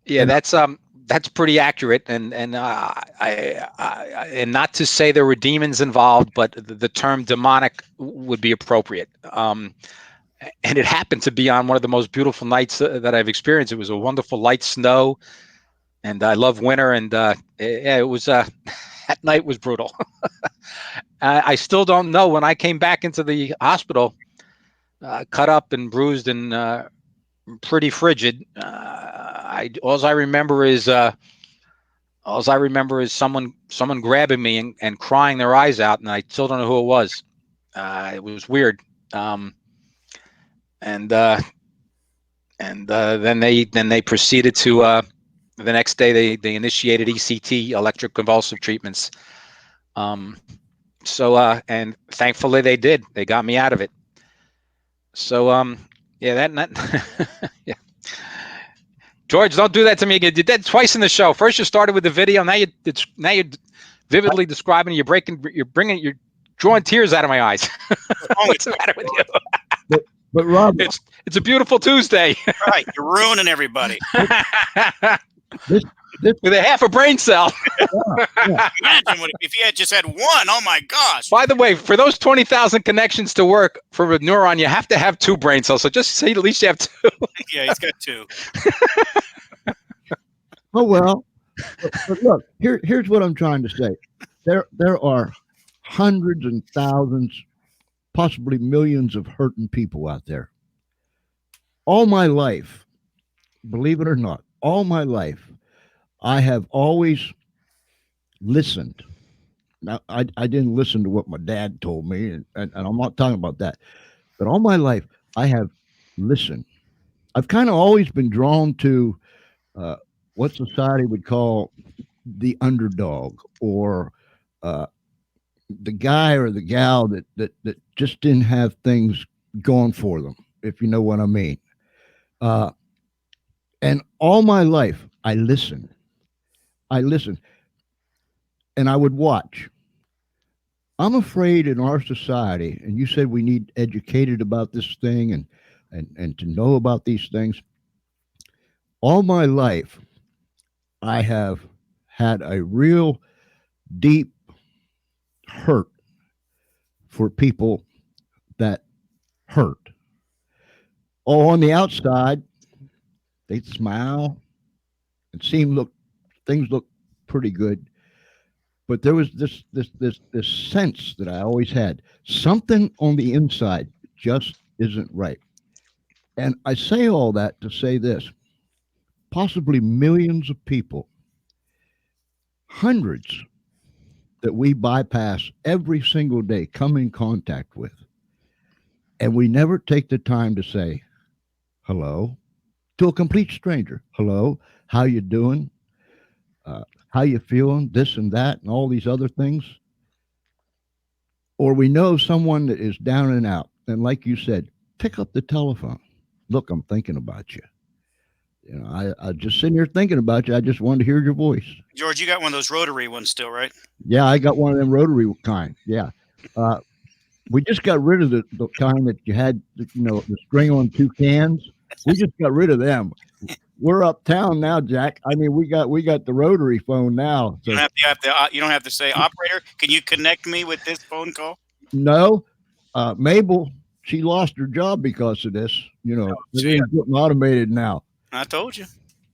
Yeah, And- that's pretty accurate, and not to say there were demons involved, but the term demonic would be appropriate. And it happened to be on one of the most beautiful nights that I've experienced. It was a wonderful light snow, and I love winter, and it was that night was brutal. I still don't know when I came back into the hospital, cut up and bruised and pretty frigid. All I remember is someone grabbing me and crying their eyes out, and I still don't know who it was. It was weird. And then they proceeded to the next day they initiated ECT, electric convulsive treatments. And thankfully they did. They got me out of it. So yeah, yeah. George, don't do that to me again. You did twice in the show. First you started with the video. Now you're vividly describing. You're drawing tears out of my eyes. What's the matter with you? But Rob, it's a beautiful Tuesday. Right, you're ruining everybody. this With a half a brain cell. Imagine if you had just had one. Oh my gosh! By the way, for those 20,000 connections to work for a neuron, you have to have 2 brain cells. So just say at least you have 2. Yeah, he's got 2. oh well. But look, here's what I'm trying to say. There are hundreds and thousands, possibly millions of hurting people out there. All my life, believe it or not, all my life, I have always listened. Now, I didn't listen to what my dad told me, and I'm not talking about that. But all my life, I have listened. I've kind of always been drawn to what society would call the underdog, or the guy or the gal that just didn't have things going for them, if you know what I mean. And all my life, I listened. And I would watch. I'm afraid in our society, and you said we need educated about this thing and to know about these things. All my life, I have had a real deep hurt for people that hurt. Oh, on the outside, they smile and things look pretty good. But there was this sense that I always had. Something on the inside just isn't right. And I say all that to say this. Possibly millions of people, hundreds that we bypass every single day, come in contact with. And we never take the time to say hello to a complete stranger. Hello, how you doing? How you feeling? This and that and all these other things. Or we know someone that is down and out. And like you said, pick up the telephone. Look, I'm thinking about you. You know, I just sitting here thinking about you. I just wanted to hear your voice. George, you got one of those rotary ones still, right? Yeah, I got one of them rotary kind. Yeah. We just got rid of the kind that you had, the string on 2 cans. We just got rid of them. We're uptown now, Jack. I mean, we got the rotary phone now. So. You don't have to say, operator, can you connect me with this phone call? No, Mabel, she lost her job because of this. Everything's getting automated now. I told you.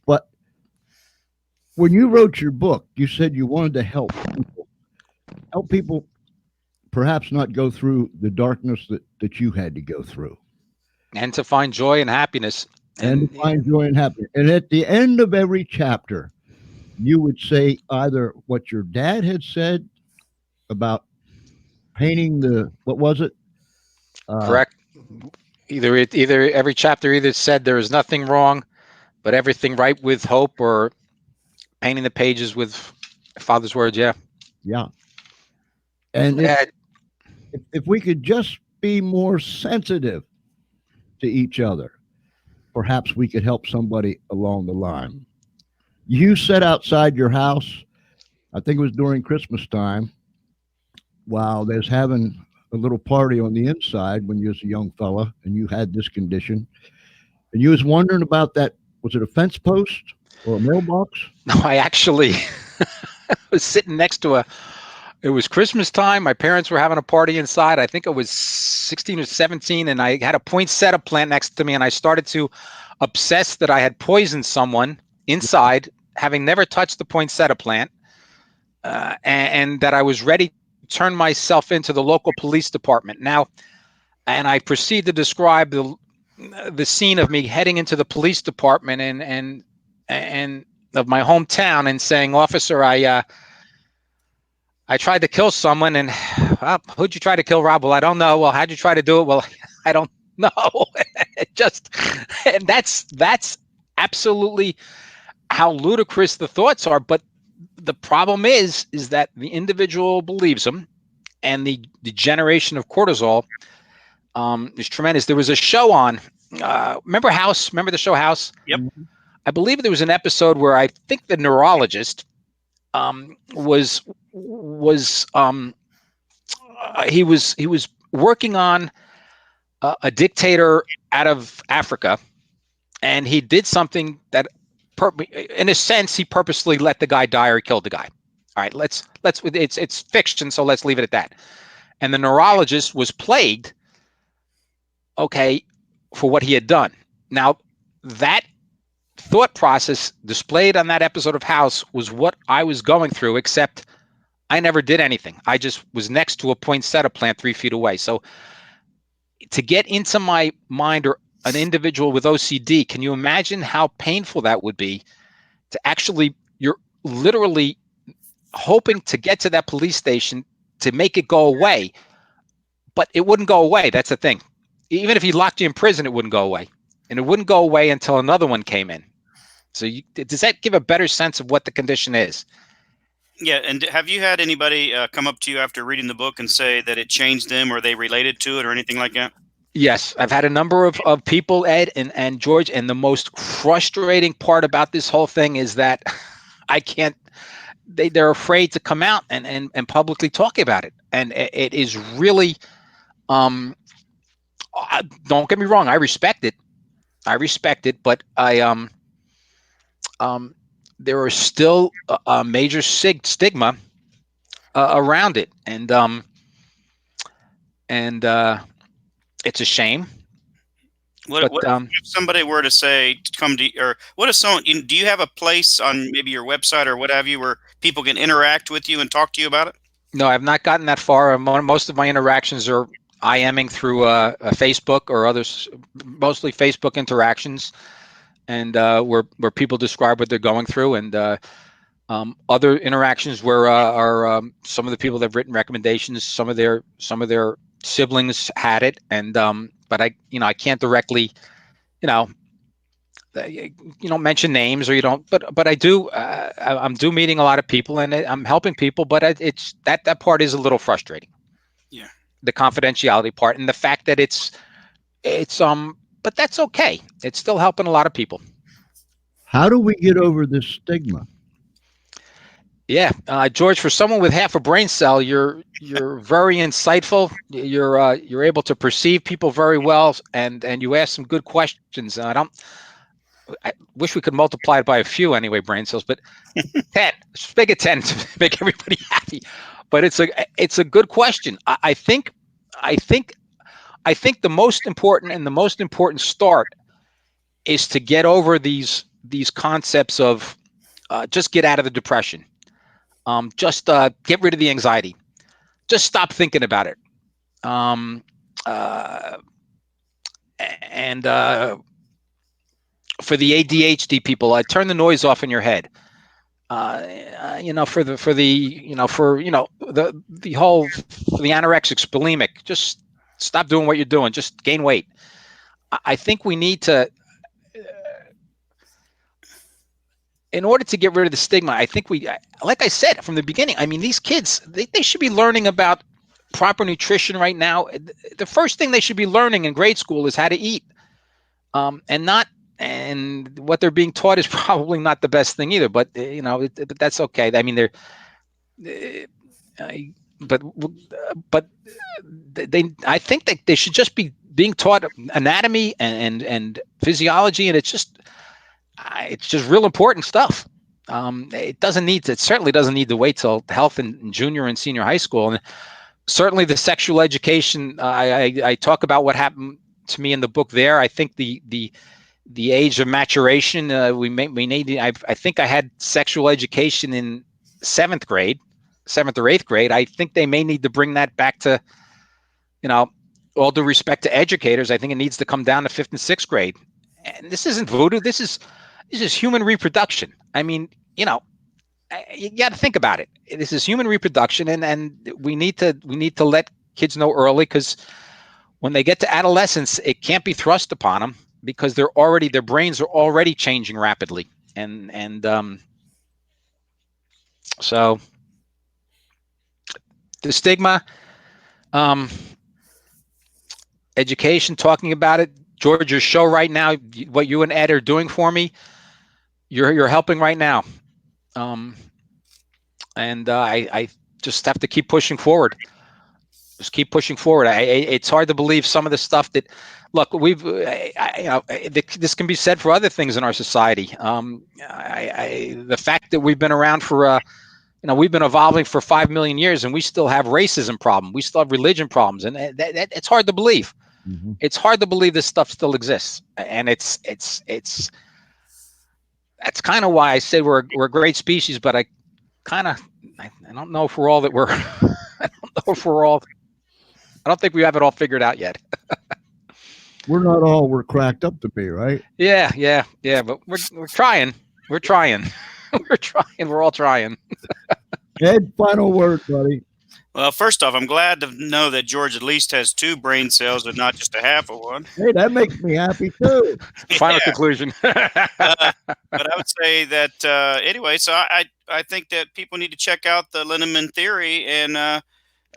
But when you wrote your book, you said you wanted to help people perhaps not go through the darkness that you had to go through. And to find joy and happiness. And to find joy and happiness. And at the end of every chapter, you would say either what your dad had said about painting what was it? Correct. Either every chapter either said there is nothing wrong, but everything right with hope, or painting the pages with Father's words. Yeah. Yeah. And if we could just be more sensitive to each other, perhaps we could help somebody along the line. You sat outside your house, I think it was during Christmas time, while they was having a little party on the inside when you was a young fella and you had this condition. And you was wondering about that. Was it a fence post or a mailbox? No, I actually was sitting next to it was Christmas time. My parents were having a party inside. I think I was 16 or 17, and I had a poinsettia plant next to me, and I started to obsess that I had poisoned someone inside, having never touched the poinsettia plant, and that I was ready to turn myself into the local police department. Now, and I proceed to describe the scene of me heading into the police department and of my hometown and saying, "Officer, I tried to kill someone, and well, who'd you try to kill, Rob? Well, I don't know. Well, how'd you try to do it? Well, I don't know." And that's absolutely how ludicrous the thoughts are. But the problem is that the individual believes them, and the generation of cortisol is tremendous. There was a show on, remember House? Remember the show House? Yep. I believe there was an episode where I think the neurologist was he was working on a dictator out of Africa, and he did something that, in a sense, he purposely let the guy die or killed the guy. All right, it's fiction, so let's leave it at that. And the neurologist was plagued, okay, for what he had done. Now, that thought process displayed on that episode of House was what I was going through, except I never did anything. I just was next to a poinsettia plant 3 feet away. So to get into my mind, or an individual with OCD, can you imagine how painful that would be to actually, you're literally hoping to get to that police station to make it go away, but it wouldn't go away. That's the thing. Even if he locked you in prison, it wouldn't go away. And it wouldn't go away until another one came in. So does that give a better sense of what the condition is? Yeah, and have you had anybody come up to you after reading the book and say that it changed them, or they related to it, or anything like that? Yes, I've had a number of people, Ed and George, and the most frustrating part about this whole thing is that I can't, they're afraid to come out and publicly talk about it. And it is really, don't get me wrong, I respect it, but there are still a major stigma around it, and it's a shame. What if somebody were to say, come to, or what if someone, do you have a place on maybe your website or what have you where people can interact with you and talk to you about it? No, I've not gotten that far. Most of my interactions are IMing through Facebook or others, mostly Facebook interactions, and where people describe what they're going through, and other interactions where are some of the people that have written recommendations. Some of their siblings had it, and but I can't directly, you don't mention names, or you don't, but I do. I'm meeting a lot of people, and I'm helping people, but it's that part is a little frustrating. Yeah, the confidentiality part, and the fact that it's but that's okay. It's still helping a lot of people. How do we get over this stigma? Yeah, George, for someone with half a brain cell, you're very insightful. You're able to perceive people very well, and you ask some good questions. I wish we could multiply it by a few anyway, brain cells, but 10. Let's make it 10 to make everybody happy. But it's a good question. I think the most important start is to get over these concepts of just get out of the depression. Just get rid of the anxiety. Just stop thinking about it. And for the ADHD people, turn the noise off in your head. For the anorexics, bulimic, just stop doing what you're doing. Just gain weight. I think we need to, in order to get rid of the stigma, I think like I said from the beginning, I mean, these kids, they should be learning about proper nutrition right now. The first thing they should be learning in grade school is how to eat, and what they're being taught is probably not the best thing either, but but that's okay. I mean, I think that they should just be being taught anatomy and physiology, and it's just real important stuff. It certainly doesn't need to wait till health in junior and senior high school. And certainly the sexual education, I talk about what happened to me in the book there. I think the age of maturation, we need. I think I had sexual education in 7th or 8th grade. I think they may need to bring that back to, all due respect to educators, I think it needs to come down to 5th and 6th grade. And this isn't voodoo. This is human reproduction. I mean, you got to think about it. This is human reproduction, and we need to let kids know early, because when they get to adolescence, it can't be thrust upon them, because their brains are already changing rapidly, and so the stigma, education, talking about it. George, your show right now, what you and Ed are doing for me, you're helping right now. And I just have to keep pushing forward. Just keep pushing forward. It's hard to believe some of the stuff that, look, this can be said for other things in our society. The fact that we've been around for, we've been evolving for 5 million years, and we still have racism problem. We still have religion problems, and it's hard to believe. Mm-hmm. It's hard to believe this stuff still exists, and it's that's kind of why I say we're a great species. But I don't know if we're all that we're. I don't know if we're all. I don't think we have it all figured out yet. We're not all we're cracked up to be, right? Yeah. But we're trying. We're trying. We're trying. We're all trying. Ed, final word, buddy. Well, first off, I'm glad to know that George at least has 2 brain cells and not just a half of one. Hey, that makes me happy too. Final conclusion. But I would say that anyway. So I think that people need to check out the Lindemann Theory, and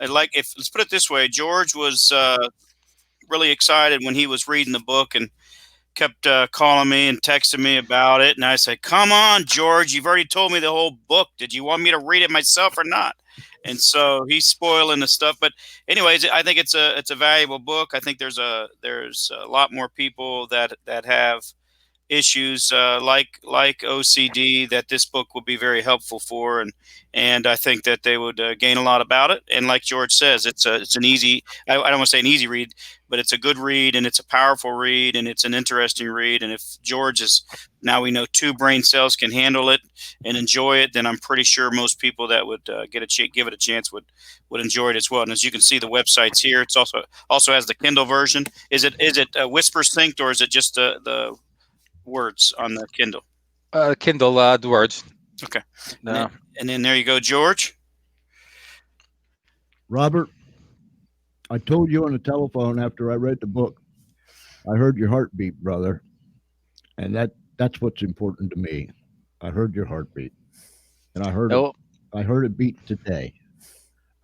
let's put it this way: George was really excited when he was reading the book and kept calling me and texting me about it. And I said, "Come on, George, you've already told me the whole book. Did you want me to read it myself or not?" And so he's spoiling the stuff. But anyways, I think it's a valuable book. I think there's a lot more people that have issues like OCD that this book will be very helpful for, and I think that they would gain a lot about it. And like George says, it's an easy, I don't want to say an easy read, but it's a good read, and it's a powerful read, and it's an interesting read. And if George is, now we know 2 brain cells can handle it and enjoy it, then I'm pretty sure most people that would give it a chance would enjoy it as well. And as you can see, the website's here. It's also has the Kindle version. Is it whisper synced, or is it just the words on the Kindle? Kindle, the words. Okay. No. And then there you go, George. Robert, I told you on the telephone after I read the book, I heard your heartbeat, brother. And that's what's important to me. I heard your heartbeat. And I heard it beat today.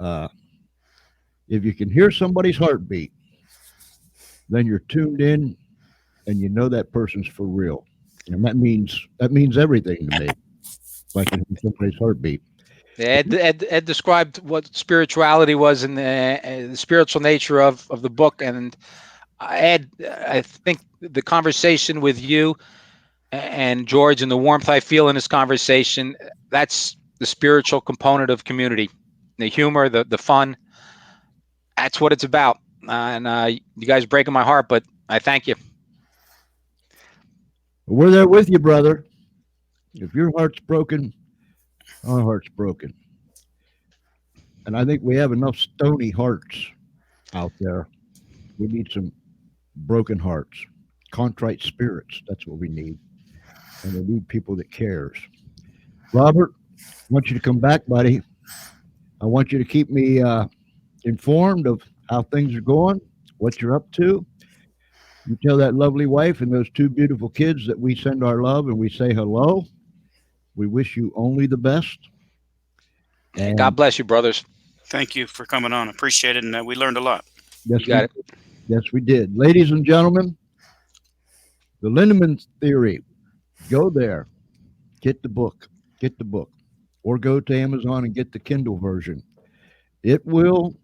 If you can hear somebody's heartbeat, then you're tuned in, and you know that person's for real. And that means everything to me. If I can hear somebody's heartbeat. Ed described what spirituality was and the spiritual nature of the book. And Ed, I think the conversation with you and George and the warmth I feel in this conversation, that's the spiritual component of community. The humor, the fun, that's what it's about. And you guys breaking my heart, but I thank you. We're there with you, brother. If your heart's broken, our heart's broken. And I think we have enough stony hearts out there. We need some broken hearts, contrite spirits. That's what we need. And we need people that cares. Robert, I want you to come back, buddy. I want you to keep me informed of how things are going, what you're up to. You tell that lovely wife and those 2 beautiful kids that we send our love and we say hello. We wish you only the best. And God bless you, brothers. Thank you for coming on. Appreciate it. And we learned a lot. Yes, you got it. Yes, we did. Ladies and gentlemen, the Lindemann Theory. Go there. Get the book. Or go to Amazon and get the Kindle version. It will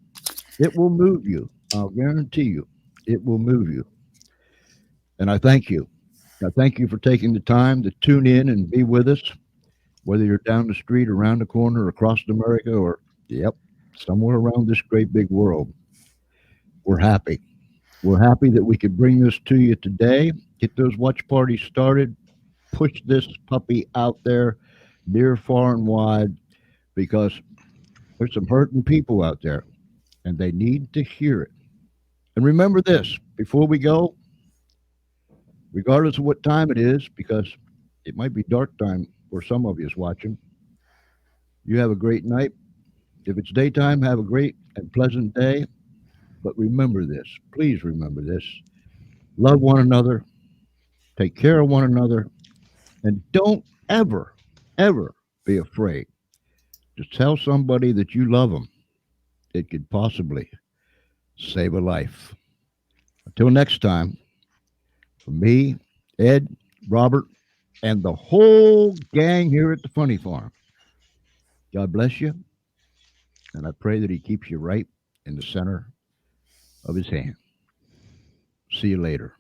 move you. I'll guarantee you. It will move you. And I thank you. I thank you for taking the time to tune in and be with us, whether you're down the street, around the corner, across America, or, yep, somewhere around this great big world. We're happy. We're happy that we could bring this to you today, get those watch parties started, push this puppy out there near, far, and wide, because there's some hurting people out there and they need to hear it. And remember this before we go, regardless of what time it is, because it might be dark time for some of you is watching, you have a great night. If it's daytime, have a great and pleasant day. But remember this, please remember this. Love one another, take care of one another, and don't ever, ever be afraid to tell somebody that you love them. It could possibly save a life. Until next time, for me, Ed, Robert, and the whole gang here at the Funny Farm, God bless you, and I pray that He keeps you right in the center of His hand. See you later.